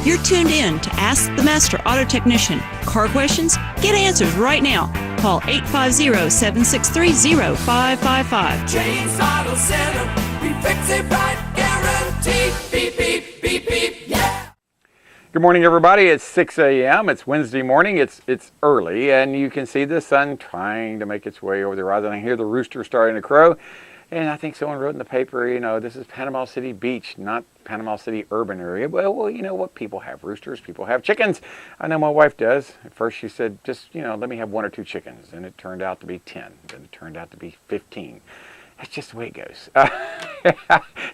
You're tuned in to Ask the Master Auto Technician. Car questions? Get answers right now. Call 850-763-0555. James Auto Center, we fix it right, guaranteed. Beep, beep, beep, beep, yeah. Good morning, everybody. It's 6 a.m. It's Wednesday morning. It's early, and you can see the sun trying to make its way over the horizon. I hear the rooster starting to crow, and I think someone wrote in the paper, this is Panama City Beach, not Panama City urban area. Well, you know what? People have roosters. People have chickens. I know my wife does. At first she said, just, let me have 1 or 2 chickens. And it turned out to be 10. Then it turned out to be 15. That's just the way it goes.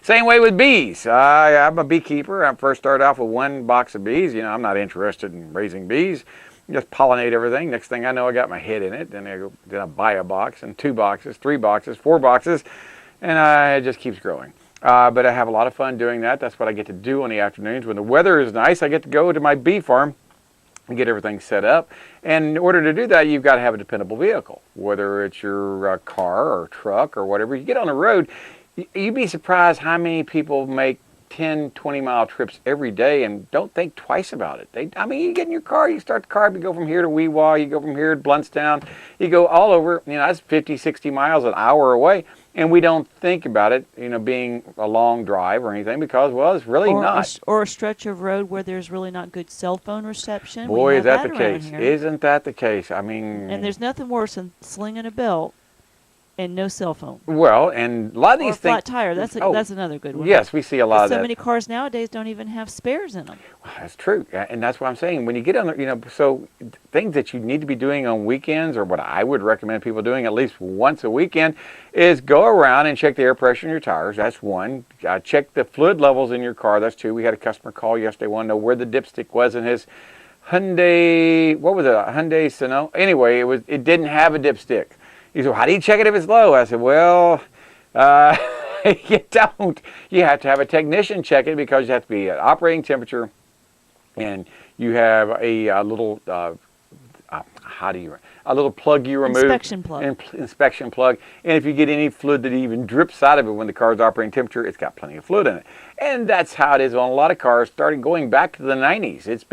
Same way with bees. I'm a beekeeper. I first started off with 1 box of bees. I'm not interested in raising bees. Just pollinate everything. Next thing I know, I got my head in it. Then I buy a box and 2 boxes, 3 boxes, 4 boxes, and it just keeps growing. But I have a lot of fun doing that. That's what I get to do on the afternoons. When the weather is nice, I get to go to my bee farm and get everything set up. And in order to do that, you've got to have a dependable vehicle, whether it's your car or truck or whatever. You get on the road, you'd be surprised how many people make 10, 20-mile trips every day and don't think twice about it. You get in your car, you start the car, you go from here to Weewaw, you go from here to Bluntstown, you go all over, that's 50, 60 miles an hour away. And we don't think about it, being a long drive or anything because, it's really not. Or a stretch of road where there's really not good cell phone reception. Boy, is that the case. Isn't that the case? And there's nothing worse than slinging a belt and no cell phone. Well, and a lot of these things. Flat tire. That's another good one. Yes, we see a lot of that. So many cars nowadays don't even have spares in them. Well, that's true, and that's what I'm saying. When you get on the, so things that you need to be doing on weekends, or what I would recommend people doing at least once a weekend, is go around and check the air pressure in your tires. That's 1. Check the fluid levels in your car. That's 2. We had a customer call yesterday, wanted to know where the dipstick was in his Hyundai. What was it? A Hyundai Sonata. Anyway, it didn't have a dipstick. He said, how do you check it if it's low? I said, well, you don't. You have to have a technician check it because you have to be at operating temperature, and you have a little, a little plug you remove. Inspection plug. Inspection plug. And if you get any fluid that even drips out of it when the car's operating temperature, it's got plenty of fluid in it. And that's how it is on a lot of cars, starting going back to the 90s. This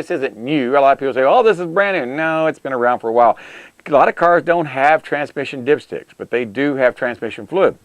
isn't new. A lot of people say, oh, this is brand new. No, it's been around for a while. A lot of cars don't have transmission dipsticks, but they do have transmission fluid.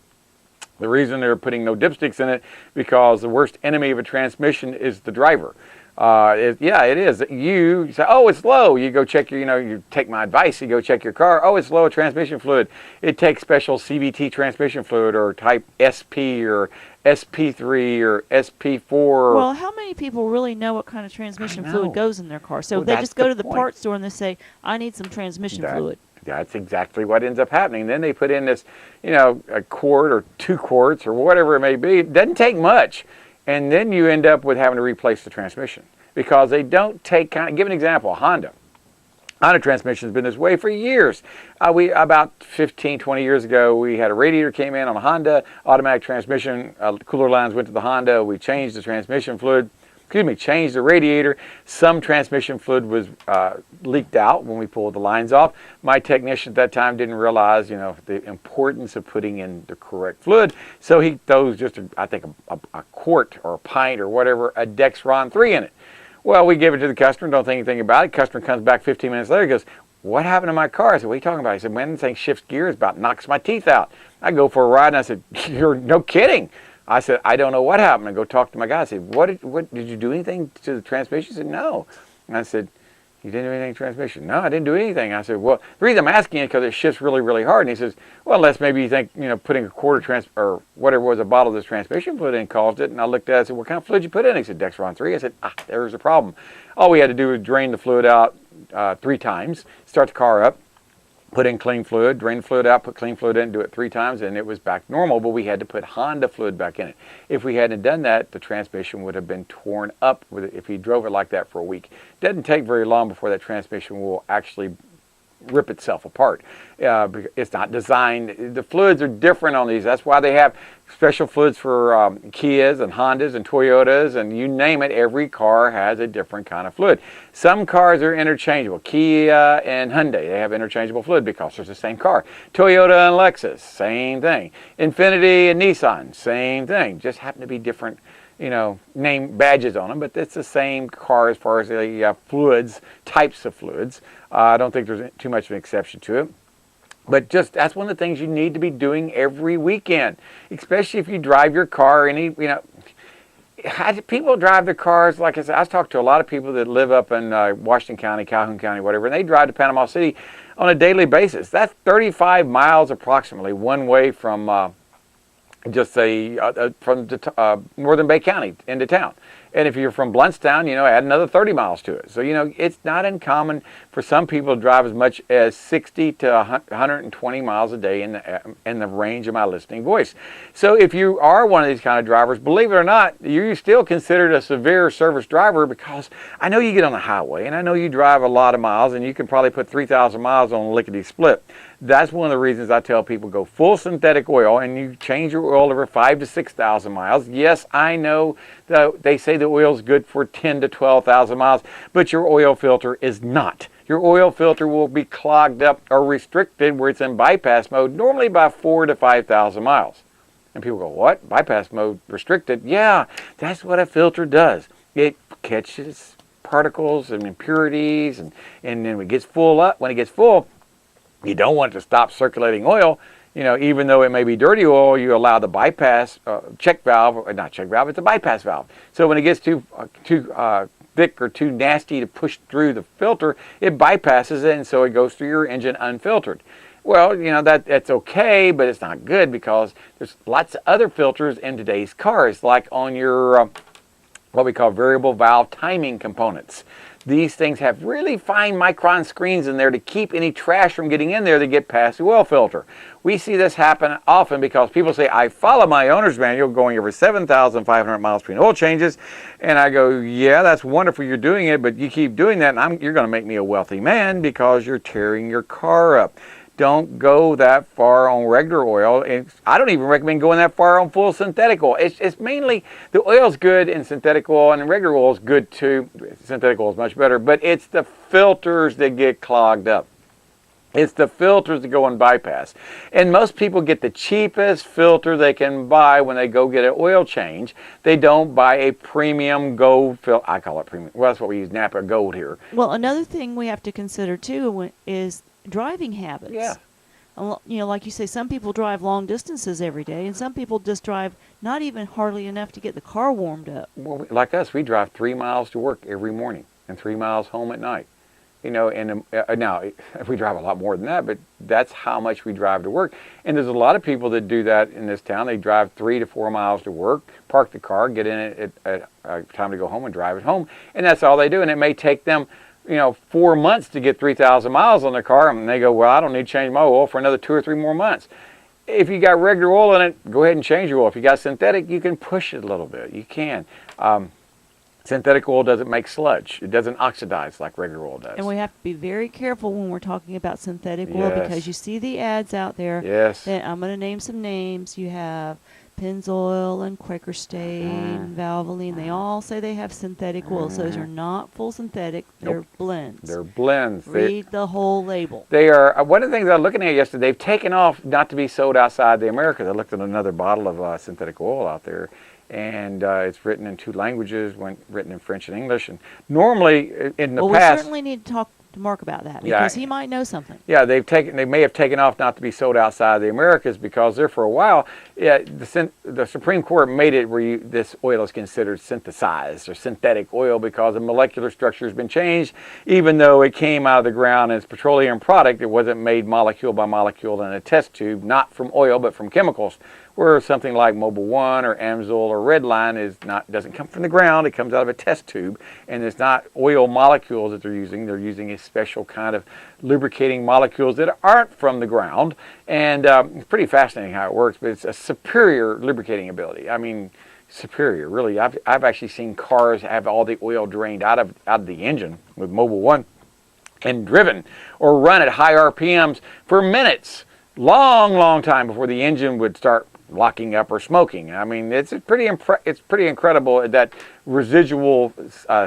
The reason they're putting no dipsticks in it because the worst enemy of a transmission is the driver. It is. You say, oh, it's low. You go check you take my advice. You go check your car. Oh, it's low transmission fluid. It takes special CVT transmission fluid or type SP or SP3 or SP4. Well, how many people really know what kind of transmission fluid goes in their car? So they just go to the parts store and they say, I need some transmission fluid. That's exactly what ends up happening. Then they put in this, a quart or 2 quarts or whatever it may be. It doesn't take much. And then you end up with having to replace the transmission because they don't take give an example, Honda. Honda transmission has been this way for years. About 15, 20 years ago, we had a radiator came in on a Honda, automatic transmission, cooler lines went to the Honda, we changed the transmission fluid, changed the radiator. Some transmission fluid was leaked out when we pulled the lines off. My technician at that time didn't realize, the importance of putting in the correct fluid. So he throws just, a quart or a pint or whatever, a Dexron 3 in it. Well, we give it to the customer, don't think anything about it. Customer comes back 15 minutes later and goes, what happened to my car? I said, what are you talking about? He said, man, this thing shifts gears, about knocks my teeth out. I go for a ride and I said, you're no kidding. I said, I don't know what happened. I go talk to my guy. I said, what did you do anything to the transmission? He said, no. And I said, you didn't do anything to the transmission? No, I didn't do anything. I said, well, the reason I'm asking is because it shifts really, really hard. And he says, well, unless maybe you think, putting a quarter or whatever was a bottle of this transmission fluid in caused it. And I looked at it, I said, what kind of fluid did you put in? He said, Dexron 3. I said, there's a problem. All we had to do was drain the fluid out 3 times, start the car up, put in clean fluid, drain the fluid out, put clean fluid in, do it 3 times, and it was back normal, but we had to put Honda fluid back in it. If we hadn't done that, the transmission would have been torn up if he drove it like that for a week. It doesn't take very long before that transmission will actually rip itself apart. It's not designed. The fluids are different on these. That's why they have special fluids for Kias and Hondas and Toyotas, and you name it. Every car has a different kind of fluid. Some cars are interchangeable. Kia and Hyundai, they have interchangeable fluid because it's the same car. Toyota and Lexus, same thing. Infiniti and Nissan, same thing. Just happen to be different name badges on them, but it's the same car as far as the fluids, types of fluids. I don't think there's too much of an exception to it. But just that's one of the things you need to be doing every weekend, especially if you drive your car. How do people drive their cars? Like I said, I've talked to a lot of people that live up in Washington County, Calhoun County, whatever, and they drive to Panama City on a daily basis. That's 35 miles approximately one way from just say from Northern Bay County into town. And if you're from Bluntstown, add another 30 miles to it. So, it's not uncommon for some people to drive as much as 60 to 120 miles a day in the range of my listening voice. So if you are one of these kind of drivers, believe it or not, you're still considered a severe service driver, because I know you get on the highway and I know you drive a lot of miles and you can probably put 3,000 miles on a lickety-split. That's one of the reasons I tell people go full synthetic oil, and you change your oil over 5,000 to 6,000 miles. Yes, I know that they say the oil is good for 10,000 to 12,000 miles, but your oil filter is not. Your oil filter will be clogged up or restricted where it's in bypass mode, normally by 4,000 to 5,000 miles. And people go, what? Bypass mode restricted? Yeah, that's what a filter does. It catches particles and impurities, and then when it gets full, you don't want it to stop circulating oil. Even though it may be dirty oil, you allow the bypass check valve, or not check valve, it's a bypass valve. So when it gets too thick or too nasty to push through the filter, it bypasses it, and so it goes through your engine unfiltered. Well, that's okay, but it's not good, because there's lots of other filters in today's cars, like on your what we call variable valve timing components. These things have really fine micron screens in there to keep any trash from getting in there to get past the oil filter. We see this happen often because people say, I follow my owner's manual going over 7,500 miles between oil changes. And I go, yeah, that's wonderful you're doing it, but you keep doing that and you're going to make me a wealthy man, because you're tearing your car up. Don't go that far on regular oil. And I don't even recommend going that far on full synthetic oil. It's mainly, the oil's good in synthetic oil, and regular oil is good too. Synthetic oil is much better, but it's the filters that get clogged up. It's the filters that go on bypass. And most people get the cheapest filter they can buy when they go get an oil change. They don't buy a premium gold filter. I call it premium. Well, that's what we use, Napa Gold here. Well, another thing we have to consider too is driving habits. Yeah. Like you say, some people drive long distances every day, and some people just drive not even hardly enough to get the car warmed up. Well, like us, we drive 3 miles to work every morning and 3 miles home at night. And now we drive a lot more than that, but that's how much we drive to work. And there's a lot of people that do that in this town. They drive 3 to 4 miles to work, park the car, get in it at time to go home, and drive it home. And that's all they do. And it may take them 4 months to get 3,000 miles on their car, and they go, well, I don't need to change my oil for another 2 or 3 more months. If you got regular oil in it, go ahead and change your oil. If you got synthetic, you can push it a little bit. You can. Synthetic oil doesn't make sludge. It doesn't oxidize like regular oil does. And we have to be very careful when we're talking about synthetic oil, because you see the ads out there. Yes. That I'm going to name some names. You have Pennzoil and Quaker Stain, Valvoline. They all say they have synthetic oils. Those are not full synthetic. They're blends. They're blends. Read the whole label. They are. One of the things I was looking at yesterday, they've taken off not to be sold outside the Americas. I looked at another bottle of synthetic oil out there, and it's written in 2 languages, written in French and English. And normally, in the past, we certainly need to talk to Mark about that, because he might know something. Yeah, they may have taken off not to be sold outside the Americas, because there for a while, the Supreme Court made it where this oil is considered synthesized or synthetic oil, because the molecular structure has been changed. Even though it came out of the ground as petroleum product, it wasn't made molecule by molecule in a test tube, not from oil but from chemicals. Where something like Mobil 1 or Amsoil or Redline doesn't come from the ground, it comes out of a test tube, and it's not oil molecules that they're using. They're using a special kind of lubricating molecules that aren't from the ground, and it's pretty fascinating how it works, but it's a superior lubricating ability. I mean, superior, really. I've actually seen cars have all the oil drained out of the engine with Mobil 1 and driven or run at high RPMs for minutes, long time before the engine would start locking up or smoking. I mean, it's pretty incredible, that residual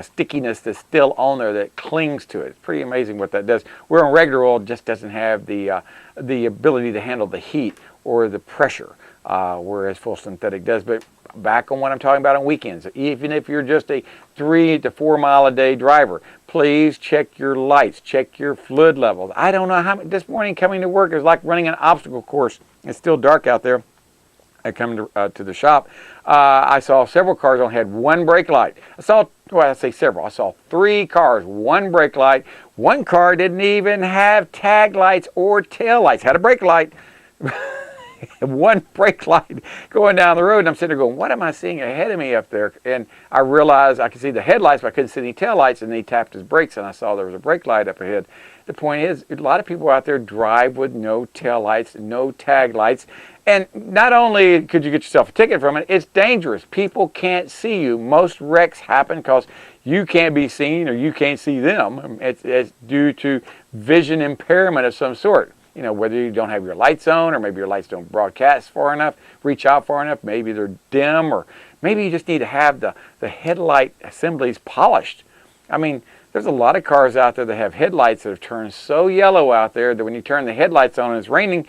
stickiness that's still on there that clings to it. It's pretty amazing what that does. Where on regular oil just doesn't have the ability to handle the heat or the pressure, whereas full synthetic does. But back on what I'm talking about on weekends. Even if you're just a 3 to 4 mile a day driver, please check your lights, check your fluid levels. I don't know how this morning coming to work is like running an obstacle course. It's still dark out there. I come to the shop. I saw several cars only had one brake light. I saw 3 cars, one brake light. One car didn't even have tag lights or tail lights. Had a brake light. One brake light going down the road, and I'm sitting there going, what am I seeing ahead of me up there? And I realized I could see the headlights, but I couldn't see any tail lights, and then he tapped his brakes, and I saw there was a brake light up ahead. The point is, a lot of people out there drive with no tail lights, no tag lights, and not only could you get yourself a ticket from it, it's dangerous. People can't see you. Most wrecks happen because you can't be seen or you can't see them. It's due to vision impairment of some sort. You know, whether you don't have your lights on, or maybe your lights don't broadcast far enough, reach out far enough, maybe they're dim, or maybe you just need to have the headlight assemblies polished. I mean, there's a lot of cars out there that have headlights that have turned so yellow out there that when you turn the headlights on and it's raining,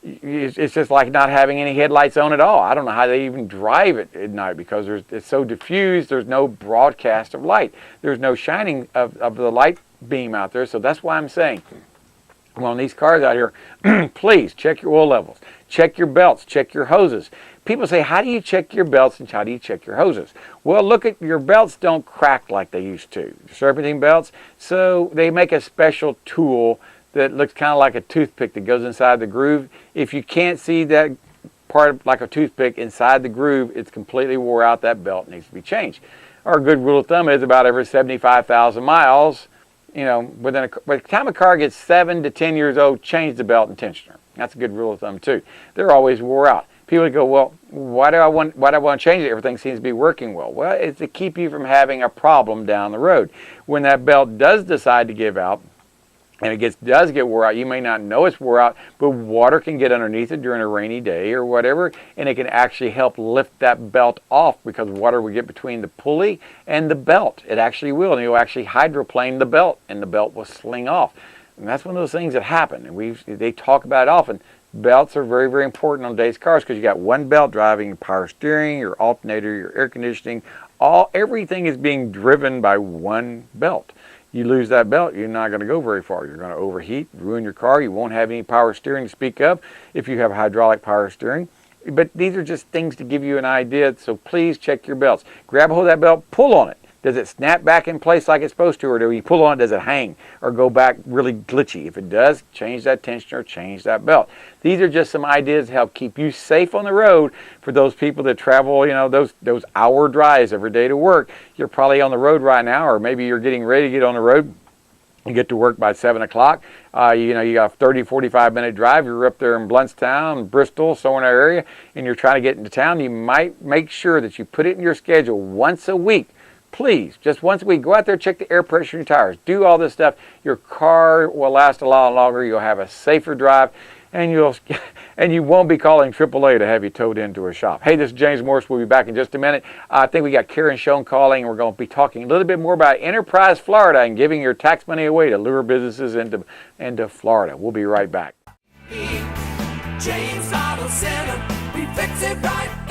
it's just like not having any headlights on at all. I don't know how they even drive it at night because it's so diffused, there's no broadcast of light. There's no shining of the light beam out there, so that's why I'm saying, well, on these cars out here, please check your oil levels, check your belts, check your hoses. People say, how do you check your belts and how do you check your hoses? Well, look at your belts don't crack like they used to. Serpentine belts, so they make a special tool that looks kind of like a toothpick that goes inside the groove. If you can't see that part like a toothpick inside the groove, it's completely wore out. That belt needs to be changed. Our good rule of thumb is about every 75,000 miles, you know, by the time a car gets 7 to 10 years old, change the belt and tensioner. That's a good rule of thumb too. They're always wore out. People go, well, why do I want to change it? Everything seems to be working well. Well, it's to keep you from having a problem down the road. When that belt does decide to give out, and it does get wore out, you may not know it's wore out, but water can get underneath it during a rainy day or whatever, and it can actually help lift that belt off because water will get between the pulley and the belt. It actually will, and you'll actually hydroplane the belt, and the belt will sling off. And that's one of those things that happen, and they talk about it often. Belts are very, very important on today's cars because you got one belt driving your power steering, your alternator, your air conditioning. Everything is being driven by one belt. You lose that belt, you're not going to go very far. You're going to overheat, ruin your car. You won't have any power steering to speak of if you have hydraulic power steering. But these are just things to give you an idea, so please check your belts. Grab a hold of that belt, pull on it. Does it snap back in place like it's supposed to, or do you pull on it, does it hang or go back really glitchy? If it does, change that tensioner, change that belt. These are just some ideas to help keep you safe on the road for those people that travel, you know, those hour drives every day to work. You're probably on the road right now, or maybe you're getting ready to get on the road. You get to work by 7 o'clock. You got a 30, 45-minute drive. You're up there in Bluntstown, Bristol, somewhere in that area, and you're trying to get into town. You might make sure that you put it in your schedule once a week. Please, just once a week, go out there, check the air pressure in your tires, do all this stuff. Your car will last a lot longer. You'll have a safer drive, and you won't be calling AAA to have you towed into a shop. Hey, this is James Morris. We'll be back in just a minute. I think we got Karen Schoen calling, and we're going to be talking a little bit more about Enterprise Florida and giving your tax money away to lure businesses into Florida. We'll be right back. James Auto Center, we fix it right,